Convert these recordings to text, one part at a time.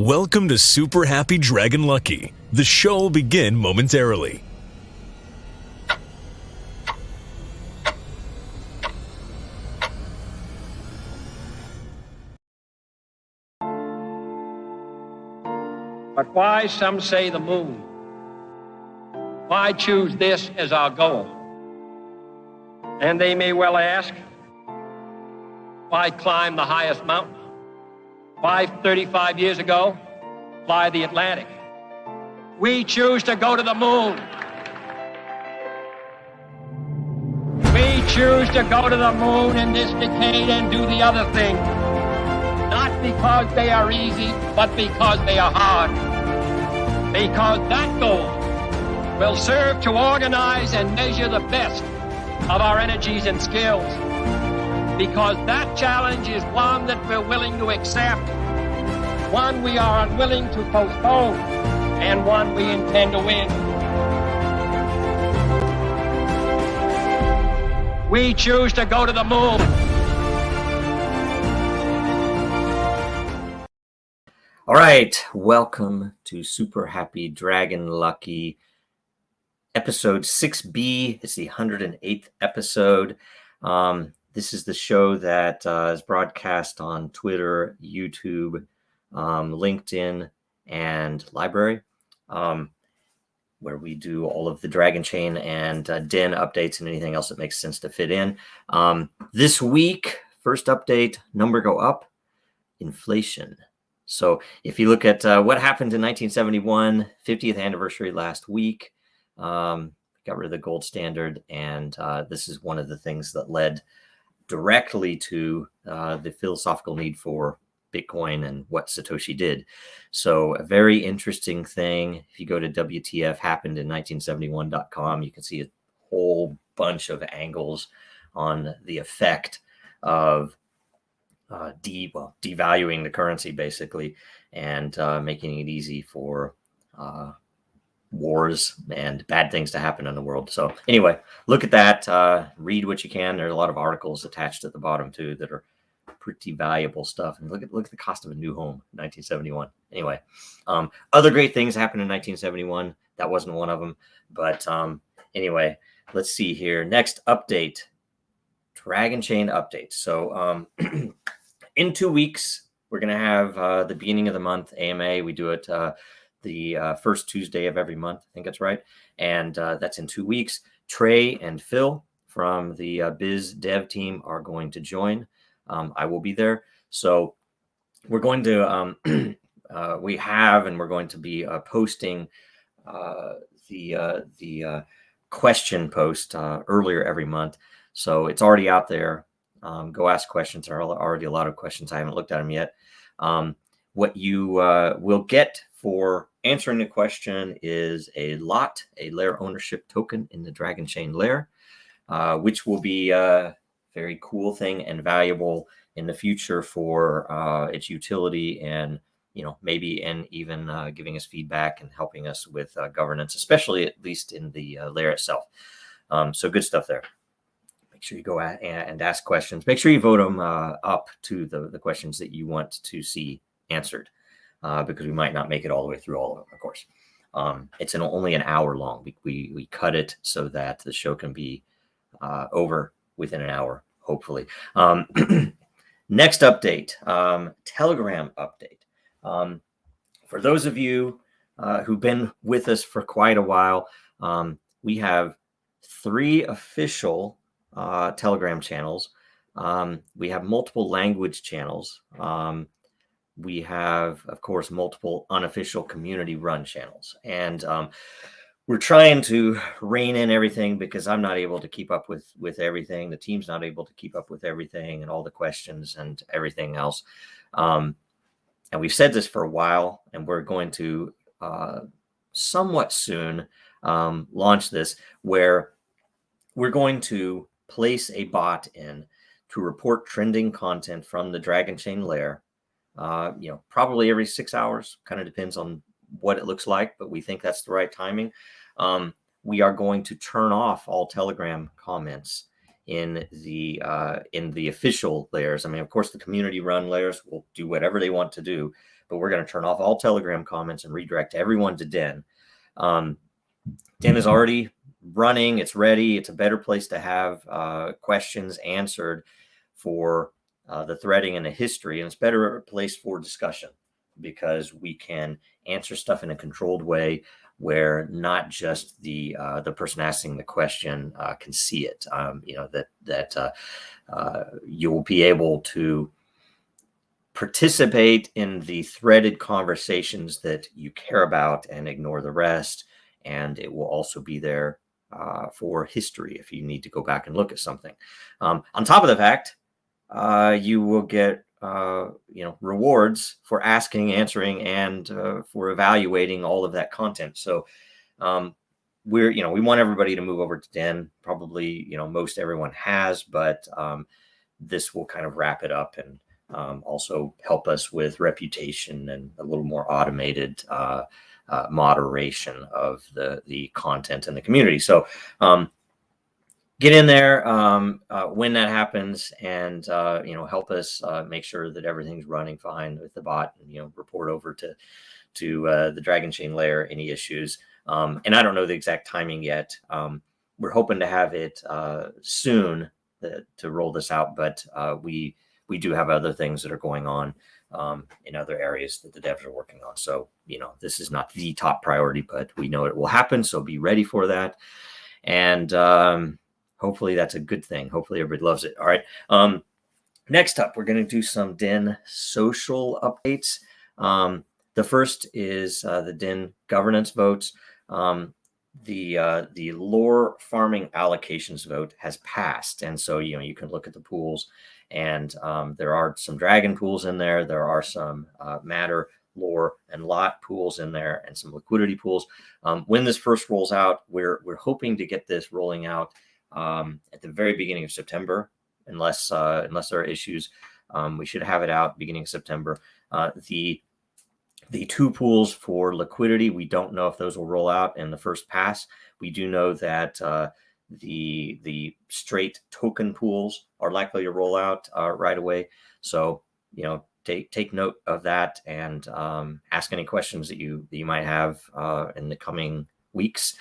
Welcome to Super Happy Dragon Lucky. The show will begin momentarily. But why, some say, the moon? Why choose this as our goal? And they may well ask, why climb the highest mountain? Why, 35 years ago, fly the Atlantic? We choose to go to the moon. We choose to go to the moon in this decade and do the other thing. Not because they are easy, but because they are hard. Because that goal will serve to organize and measure the best of our energies and skills. Because that challenge is one that we're willing to accept, one we are unwilling to postpone, and one we intend to win. We choose to go to the moon. All right, welcome to Super Happy Dragon Lucky, episode 6B. It's the 108th episode. This is the show that is broadcast on Twitter, YouTube, LinkedIn, and Library, where we do all of the Dragonchain and Den updates and anything else that makes sense to fit in. This week, first update, number go up, inflation. So if you look at what happened in 1971, 50th anniversary last week, got rid of the gold standard, and this is one of the things that led directly to the philosophical need for Bitcoin and what Satoshi did. So a very interesting thing. If you go to WTFhappened1971.com, you can see a whole bunch of angles on the effect of devaluing the currency, basically, and making it easy for wars and bad things to happen in the world. So anyway, look at that. Read what you can. There's a lot of articles attached at the bottom too that are pretty valuable stuff. And look at the cost of a new home, 1971. Anyway, other great things happened in 1971. That wasn't one of them. But anyway, let's see here. Next update, Dragonchain update. So in 2 weeks, we're going to have the beginning of the month AMA. We do it the first Tuesday of every month. I think that's right. And that's in 2 weeks. Trey and Phil from the Biz Dev team are going to join. I will be there. So we're going to, we're going to be posting the question post earlier every month. So it's already out there. Go ask questions. There are already a lot of questions. I haven't looked at them yet. What you will get for answering the question is a layer ownership token in the Dragonchain layer, which will be a very cool thing and valuable in the future for its utility and, maybe and even giving us feedback and helping us with governance, especially at least in the layer itself. So good stuff there. Make sure you go and ask questions. Make sure you vote them up to the questions that you want to see answered, because we might not make it all the way through all of them, of course. It's only an hour long. We cut it so that the show can be over within an hour, hopefully. Next update, Telegram update. For those of you who've been with us for quite a while, we have 3 official Telegram channels. We have multiple language channels. We have, of course, multiple unofficial community run channels. And we're trying to rein in everything because I'm not able to keep up with everything. The team's not able to keep up with everything and all the questions and everything else. And we've said this for a while, and we're going to somewhat soon launch this, where we're going to place a bot in to report trending content from the Dragonchain layer, probably every 6 hours. Kind of depends on what it looks like, but we think that's the right timing. We are going to turn off all Telegram comments in the official layers. I mean, of course, the community run layers will do whatever they want to do, but we're going to turn off all Telegram comments and redirect everyone to Den. Den is already running. It's ready. It's a better place to have questions answered for the threading and the history. And it's better place for discussion because we can answer stuff in a controlled way where not just the person asking the question can see it. You'll be able to participate in the threaded conversations that you care about and ignore the rest. And it will also be there for history if you need to go back and look at something. On top of the fact, you will get rewards for asking, answering, and for evaluating all of that content. So we want everybody to move over to Den. Probably most everyone has, but this will kind of wrap it up and also help us with reputation and a little more automated moderation of the content in the community. So get in there when that happens, and help us make sure that everything's running fine with the bot, and report over to the Dragonchain layer any issues. And I don't know the exact timing yet. We're hoping to have it soon to roll this out, but we do have other things that are going on in other areas that the devs are working on. So this is not the top priority, but we know it will happen. So be ready for that, and hopefully that's a good thing. Hopefully everybody loves it. All right. Next up, we're going to do some Den.Social updates. The first is the Den governance votes. The lore farming allocations vote has passed. And so, you can look at the pools, and there are some dragon pools in there. There are some matter, lore, and lot pools in there, and some liquidity pools. When this first rolls out, we're hoping to get this rolling out at the very beginning of September, unless there are issues. We should have it out beginning of September. The two pools for liquidity, we don't know if those will roll out in the first pass. We do know that the straight token pools are likely to roll out right away. So take note of that, and ask any questions that you might have in the coming weeks.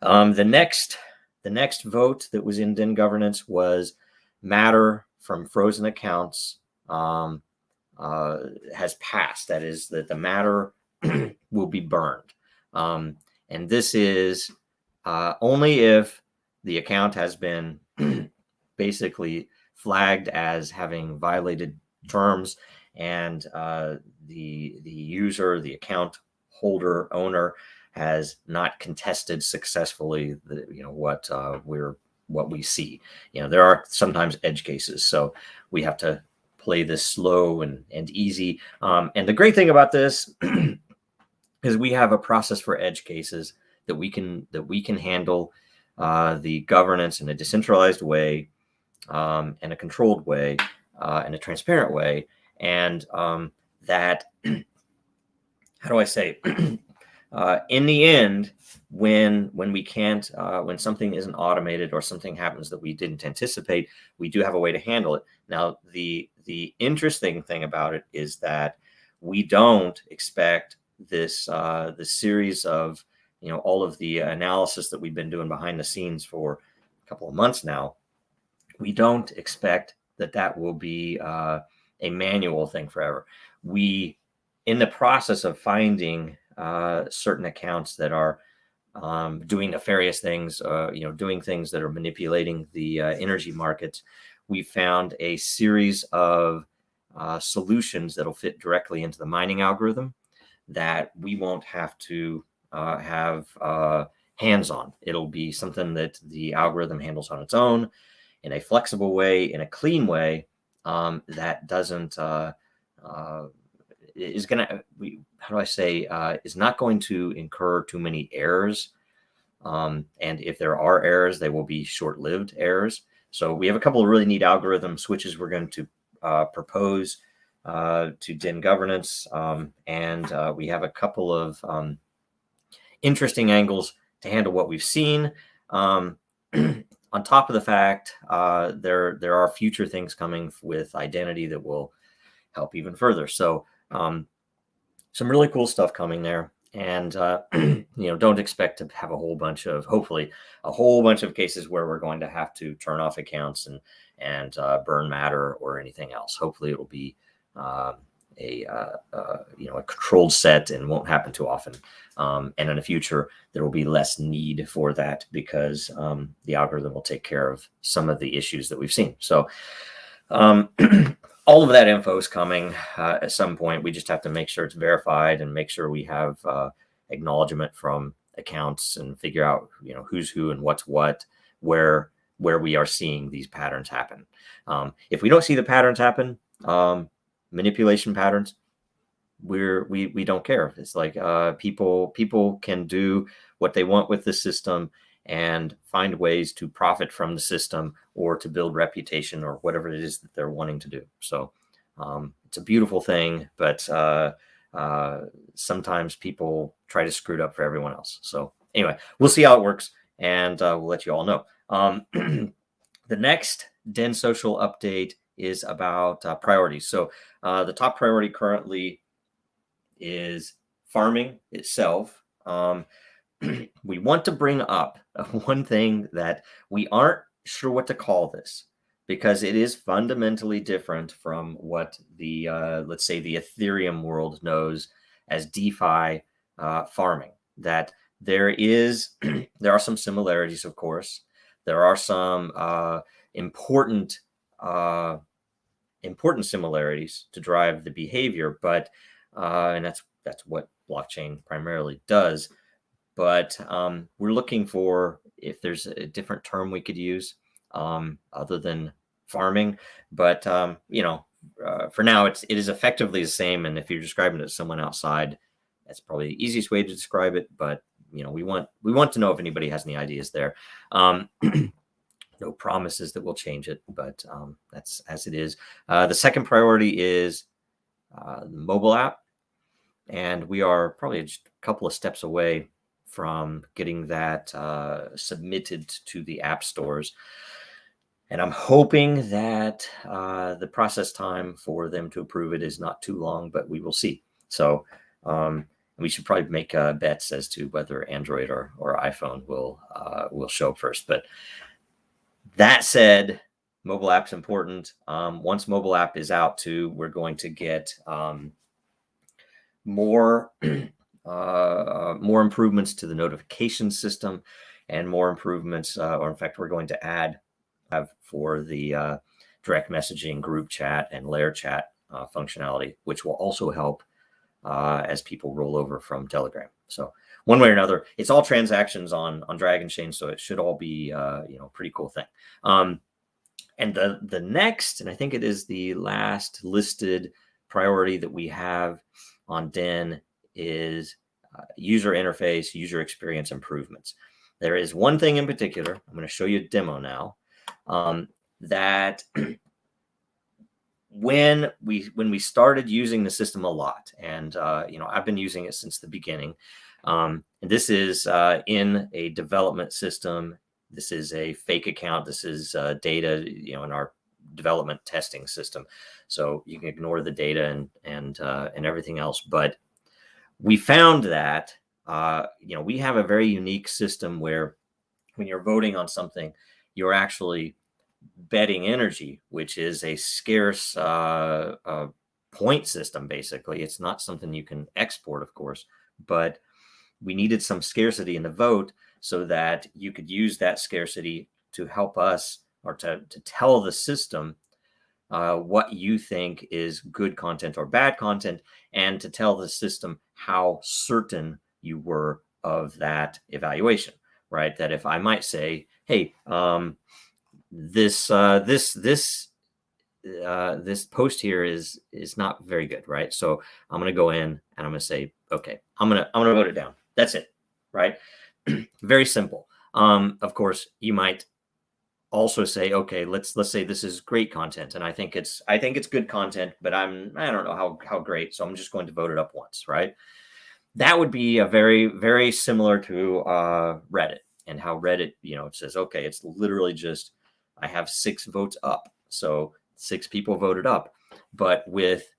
The next vote that was in Den governance was matter from frozen accounts has passed. That is that the matter will be burned. And this is only if the account has been basically flagged as having violated terms, and the user, the account holder, owner, has not contested successfully what we see. There are sometimes edge cases, so we have to play this slow and easy. And the great thing about this is we have a process for edge cases that we can handle the governance in a decentralized way, and a controlled way, and a transparent way. And that, how do I say, in the end, when we can't, when something isn't automated or something happens that we didn't anticipate, we do have a way to handle it. Now, the interesting thing about it is that we don't expect this series of all of the analysis that we've been doing behind the scenes for a couple of months now. We don't expect that will be a manual thing forever. We, in the process of finding certain accounts that are doing nefarious things, doing things that are manipulating the energy markets, we found a series of solutions that'll fit directly into the mining algorithm that we won't have to have hands on. It'll be something that the algorithm handles on its own in a flexible way, in a clean way, that doesn't is going to, is not going to incur too many errors. And if there are errors, they will be short-lived errors. So we have a couple of really neat algorithm switches we're going to propose to Den governance. And we have a couple of interesting angles to handle what we've seen. On top of the fact, there are future things coming with identity that will help even further. So some really cool stuff coming there. And, don't expect to have hopefully a whole bunch of cases where we're going to have to turn off accounts and burn matter or anything else. Hopefully it'll be a controlled set and won't happen too often. And in the future, there will be less need for that because the algorithm will take care of some of the issues that we've seen. So all of that info is coming at some point. We just have to make sure it's verified and make sure we have acknowledgement from accounts and figure out, who's who and what's what, where we are seeing these patterns happen. If we don't see the patterns happen, manipulation patterns, we don't care. It's like people can do what they want with the system and find ways to profit from the system or to build reputation or whatever it is that they're wanting to do. So it's a beautiful thing, but sometimes people try to screw it up for everyone else. So anyway, we'll see how it works, and we'll let you all know. The next DenSocial update is about priorities. So the top priority currently is farming itself. We want to bring up one thing that we aren't sure what to call this, because it is fundamentally different from what the, let's say, the Ethereum world knows as DeFi farming. That there are some similarities, of course. There are some important similarities to drive the behavior, but and that's what blockchain primarily does. But we're looking for if there's a different term we could use other than farming. But for now, it is effectively the same. And if you're describing it to someone outside, that's probably the easiest way to describe it. But we want to know if anybody has any ideas there. No promises that we'll change it, but that's as it is. The second priority is the mobile app, and we are probably just a couple of steps away from getting that submitted to the app stores. And I'm hoping that the process time for them to approve it is not too long, but we will see. So we should probably make bets as to whether Android or iPhone will show up first. But that said, mobile app's important. Once mobile app is out too, we're going to get more improvements to the notification system and more improvements, or in fact, we're going to add for the direct messaging, group chat, and layer chat functionality, which will also help as people roll over from Telegram. So one way or another, it's all transactions on Dragonchain, so it should all be pretty cool thing. And the next, and I think it is the last listed priority that we have on Den, is user interface, user experience improvements. There is one thing in particular, I'm going to show you a demo now, that when we started using the system a lot, and I've been using it since the beginning, and this is in a development system. This is a fake account. This is data, in our development testing system. So you can ignore the data and everything else. But we found that we have a very unique system where when you're voting on something, you're actually betting energy, which is a scarce point system. Basically, it's not something you can export, of course, but we needed some scarcity in the vote so that you could use that scarcity to help us, or to tell the system what you think is good content or bad content, and to tell the system how certain you were of that evaluation, right? That if I might say, hey, this post here is not very good, right? So I'm going to go in and I'm going to say, okay, I'm going to vote it down. That's it, right? Very simple. Of course, you might also say, okay, let's say this is great content, and I think it's good content, but I don't know how great, so I'm just going to vote it up once, right? That would be a very, very similar to Reddit, and how Reddit, it says, okay, it's literally just I have 6 votes up, so 6 people voted up. But with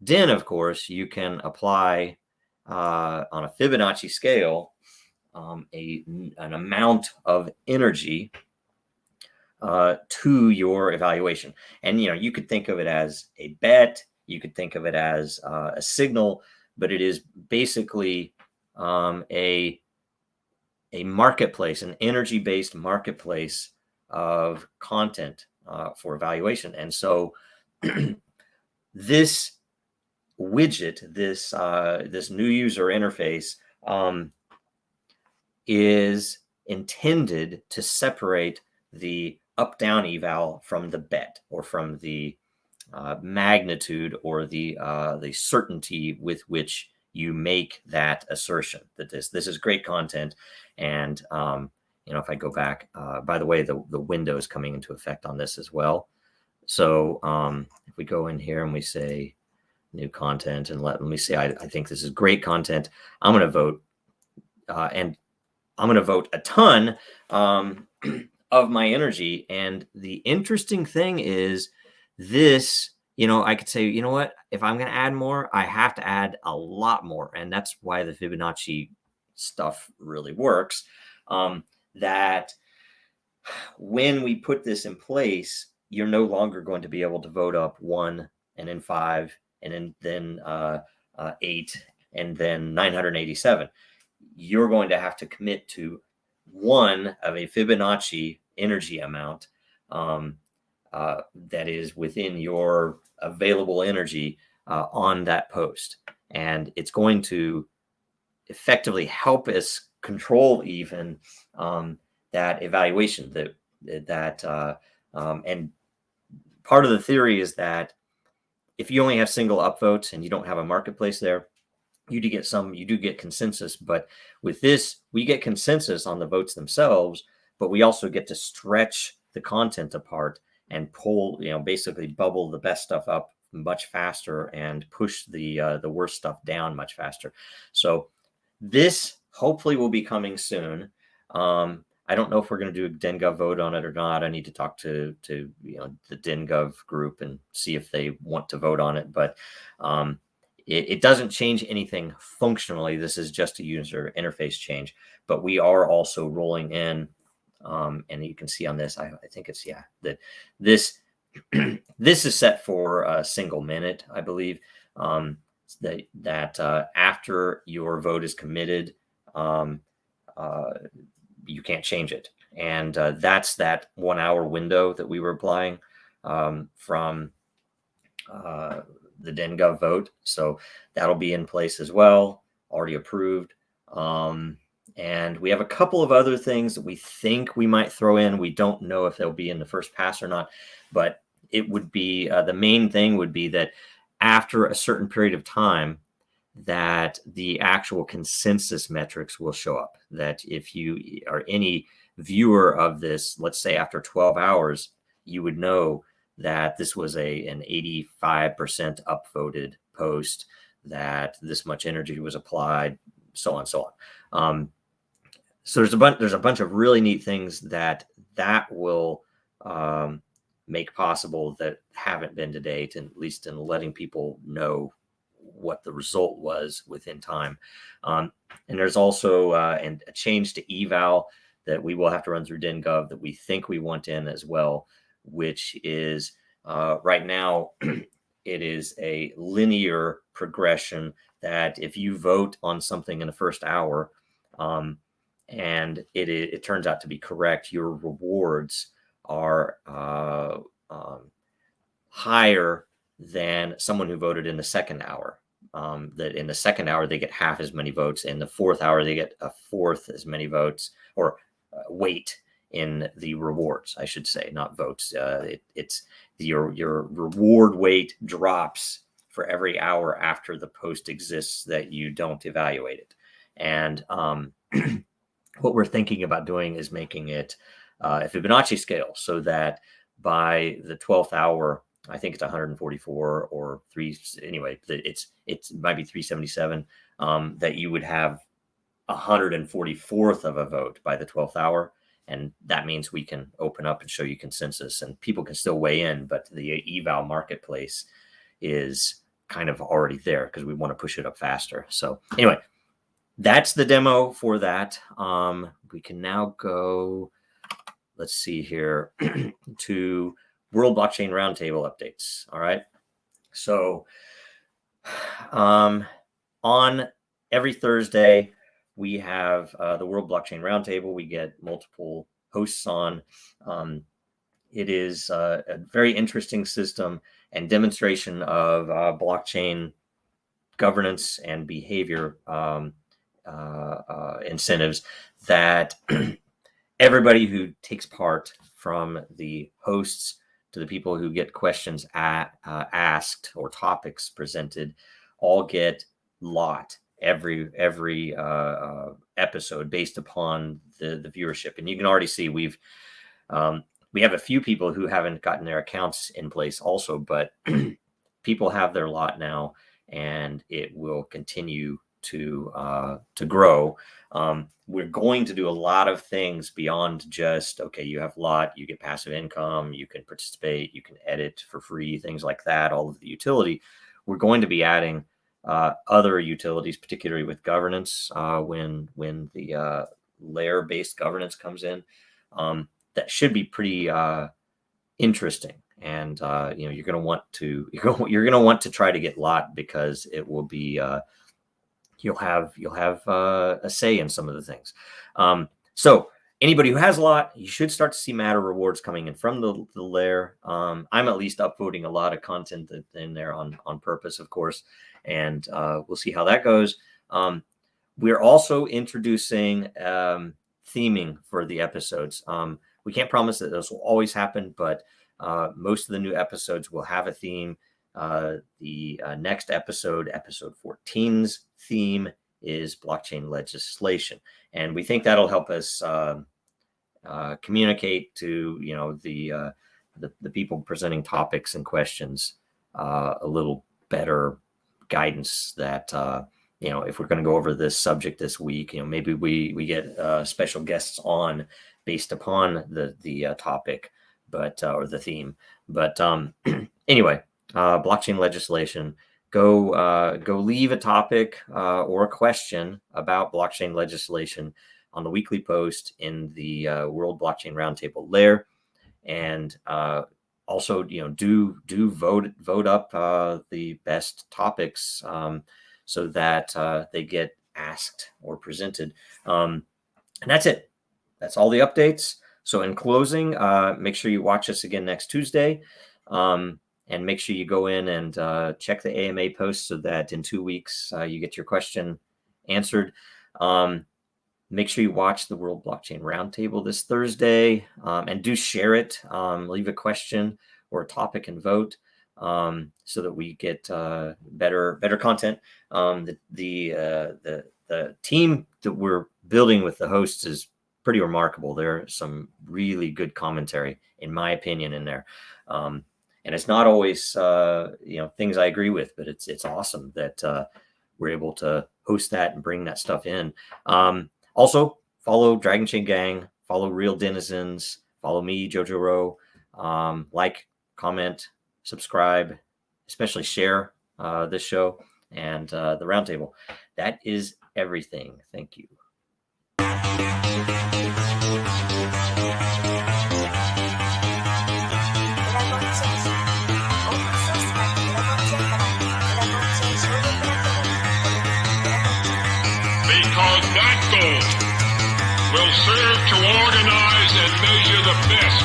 Then, of course, you can apply on a Fibonacci scale an amount of energy to your evaluation. And you could think of it as a bet, you could think of it as a signal, but it is basically a marketplace, an energy-based marketplace of content for evaluation. And so this widget, this new user interface, is intended to separate the up-down eval from the bet, or from the magnitude, or the certainty with which you make that assertion that this is great content. And if I go back, by the way, the window is coming into effect on this as well. So if we go in here and we say new content, and let me say I think this is great content, I'm going to vote, and I'm going to vote a ton of my energy. And the interesting thing is this, I could say, you know what, if I'm going to add more, I have to add a lot more. And that's why the Fibonacci stuff really works. That when we put this in place, you're no longer going to be able to vote up 1, and then 5, and then 8, and then 987. You're going to have to commit to 1 of a Fibonacci energy amount that is within your available energy on that post. And it's going to effectively help us control even that evaluation. And part of the theory is that if you only have single upvotes and you don't have a marketplace there, you do get consensus. But with this, we get consensus on the votes themselves, but we also get to stretch the content apart and pull, basically bubble the best stuff up much faster and push the worst stuff down much faster. So this hopefully will be coming soon. I don't know if we're going to do a DenGov vote on it or not. I need to talk to the DenGov group and see if they want to vote on it. But it doesn't change anything functionally. This is just a user interface change. But we are also rolling in, and you can see on this, I think it's, that this this is set for a single minute, I believe. That after your vote is committed, you can't change it. And that's that 1 hour window that we were applying from the DenGov vote. So that'll be in place as well, already approved. And we have a couple of other things that we think we might throw in. We don't know if they'll be in the first pass or not, but it would be, the main thing would be that after a certain period of time, that the actual consensus metrics will show up. That if you are any viewer of this, let's say after 12 hours, you would know that this was an 85% upvoted post, that this much energy was applied, so on and so on. So there's a bunch of really neat things that will make possible that haven't been to date, and at least in letting people know what the result was within time. And there's also a change to eval that we will have to run through DenGov that we think we want in as well, which is right now it is a linear progression, that if you vote on something in the first hour and it turns out to be correct, your rewards are higher than someone who voted in the second hour. That in the second hour, they get half as many votes. In the fourth hour, they get a fourth as many votes, or weight in the rewards, I should say, not votes. It's your reward weight drops for every hour after the post exists that you don't evaluate it. And what we're thinking about doing is making it a Fibonacci scale, so that by the 12th hour, I think it's 144 or 3. Anyway, it might be 377. That you would have 144th of a vote by the 12th hour, and that means we can open up and show you consensus, and people can still weigh in. But the eval marketplace is kind of already there because we want to push it up faster. So anyway, that's the demo for that. We can now go, let's see here, to World Blockchain Roundtable updates. All right. So on every Thursday, we have the World Blockchain Roundtable. We get multiple hosts on. It is a very interesting system and demonstration of blockchain governance and behavior incentives that everybody who takes part, from the hosts to the people who get questions asked or topics presented, all get every episode based upon the viewership. And you can already see we have a few people who haven't gotten their accounts in place also, but people have their lot now, and it will continue to grow. We're going to do a lot of things beyond just, okay, you have lot, you get passive income, you can participate, you can edit for free, things like that, all of the utility. We're going to be adding other utilities, particularly with governance, when the layer-based governance comes in. That should be pretty interesting, and you're going to want to try to get lot, because it will be you'll have a say in some of the things. So anybody who has a lot, you should start to see matter rewards coming in from the layer. I'm at least upvoting a lot of content in there on purpose, of course, and we'll see how that goes. We're also introducing theming for the episodes. We can't promise that this will always happen, but most of the new episodes will have a theme. The next episode 14's theme is blockchain legislation, and we think that'll help us communicate to the people presenting topics and questions a little better guidance that if we're going to go over this subject this week, maybe we get special guests on based upon the topic, but or the theme. But anyway, blockchain legislation. Go leave a topic or a question about blockchain legislation on the weekly post in the World Blockchain Roundtable layer, and also do vote up the best topics so that they get asked or presented. And that's it. That's all the updates. So in closing, make sure you watch us again next Tuesday. And make sure you go in and check the AMA post so that in 2 weeks you get your question answered. Make sure you watch the World Blockchain Roundtable this Thursday, and do share it. Leave a question or a topic and vote so that we get better content. The team that we're building with the hosts is pretty remarkable. There's some really good commentary, in my opinion, in there. And it's not always, things I agree with, but it's awesome that we're able to host that and bring that stuff in. Also, follow Dragonchain Gang, follow Real Denizens, follow me, Jojo Rowe, like, comment, subscribe, especially share this show and the Roundtable. That is everything. Thank you. Because that goal will serve to organize and measure the best.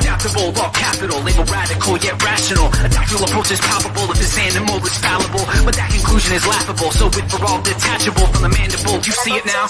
Adaptable, all capital, label radical yet rational. A tactical approach is palpable if this animal is fallible, but that conclusion is laughable. So with for all detachable from the mandible, you see it now.